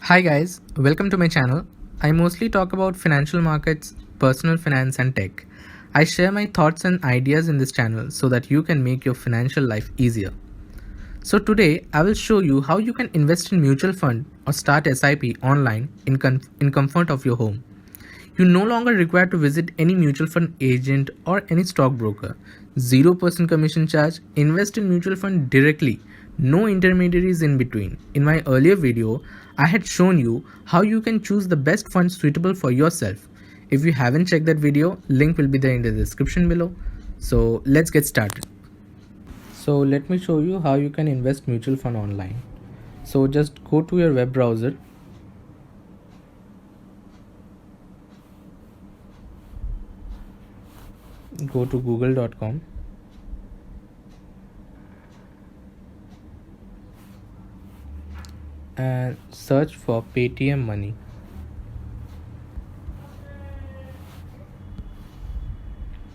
Hi guys, welcome to my channel. I mostly talk about financial markets, personal finance and tech. I share my thoughts and ideas in this channel so that you can make your financial life easier. So today I will show you how you can invest in mutual fund or start SIP online in comfort of your home. You no longer require to visit any mutual fund agent or any stockbroker. 0% commission charge. Invest in mutual fund directly. No intermediaries in between. In my earlier video, I had shown you how you can choose the best fund suitable for yourself. If you haven't checked that video, link will be there in the description below. So let's get started. So let me show you how you can invest mutual fund online. So just go to your web browser. Go to google.com and search for Paytm Money.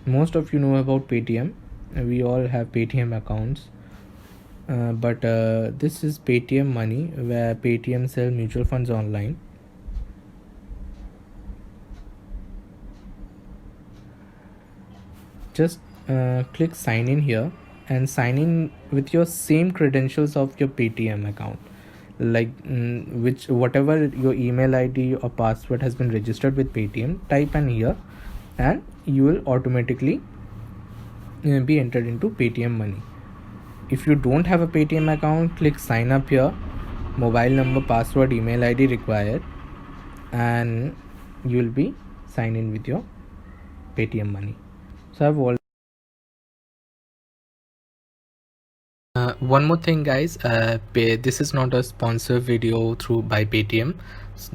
Most of you know about Paytm. We all have Paytm accounts. But this is Paytm Money, where Paytm sell mutual funds online. Just click sign in here and sign in with your same credentials of your Paytm account, like whatever your email ID or password has been registered with Paytm. Type in here and you will automatically be entered into Paytm Money. If you don't have a Paytm account, click sign up here. Mobile number, password, email ID required, and you will be signed in with your Paytm Money. So I've already one more thing guys, this is not a sponsor video through by Paytm,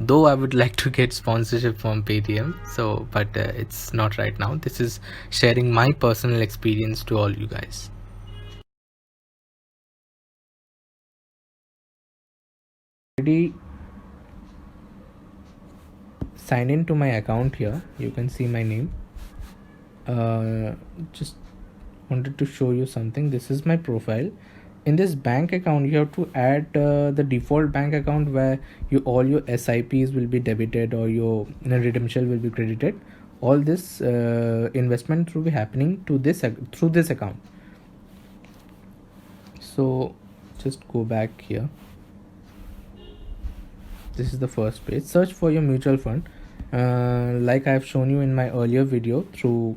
though I would like to get sponsorship from Paytm, so but it's not right now. This is sharing my personal experience to all you guys. Already sign in to my account. Here you can see my name. Just wanted to show you something. This is my profile. In this bank account you have to add the default bank account where all your SIPs will be debited or your redemption will be credited. All this investment will be happening to this through this account. So just go back here. This is the first page. Search for your mutual fund, like I have shown you in my earlier video through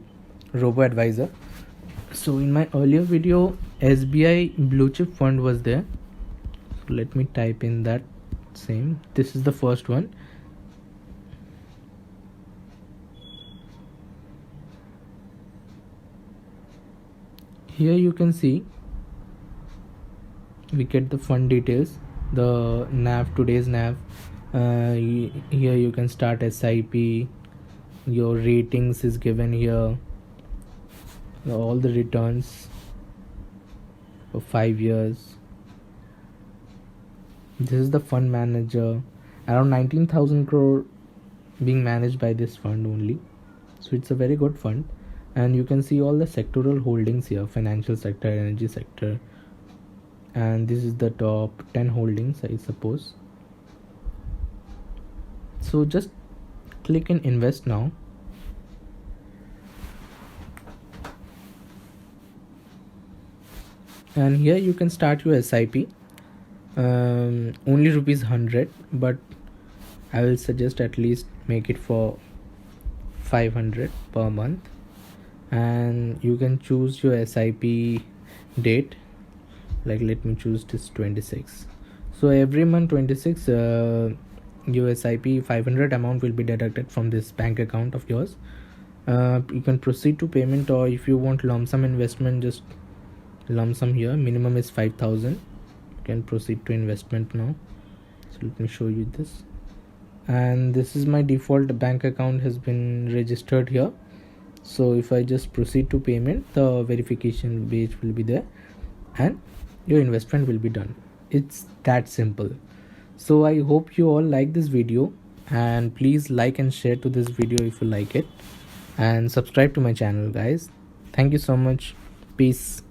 Robo Advisor. So in my earlier video, SBI Blue Chip Fund was there. So let me type in that same. This is the first one. Here you can see we get the fund details, the NAV, today's NAV. Here you can start SIP. Your ratings is given here. All the returns for 5 years. This is the fund manager. Around 19,000 crore being managed by this fund only, so it's a very good fund. And you can see all the sectoral holdings here: financial sector, energy sector, and this is the top 10 holdings, I suppose. So just click in invest now. And here you can start your SIP. Only rupees 100, but I will suggest at least make it for 500 per month. And you can choose your SIP date, like let me choose this 26. So every month 26 your SIP 500 amount will be deducted from this bank account of yours. You can proceed to payment, or if you want lump sum investment, just lump sum here. Minimum is 5,000. You can proceed to investment now. So let me show you this. And this is my default bank account has been registered here. So if I just proceed to payment, the verification page will be there and your investment will be done. It's that simple. So I hope you all like this video, and please like and share to this video if you like it, and subscribe to my channel guys. Thank you so much. Peace.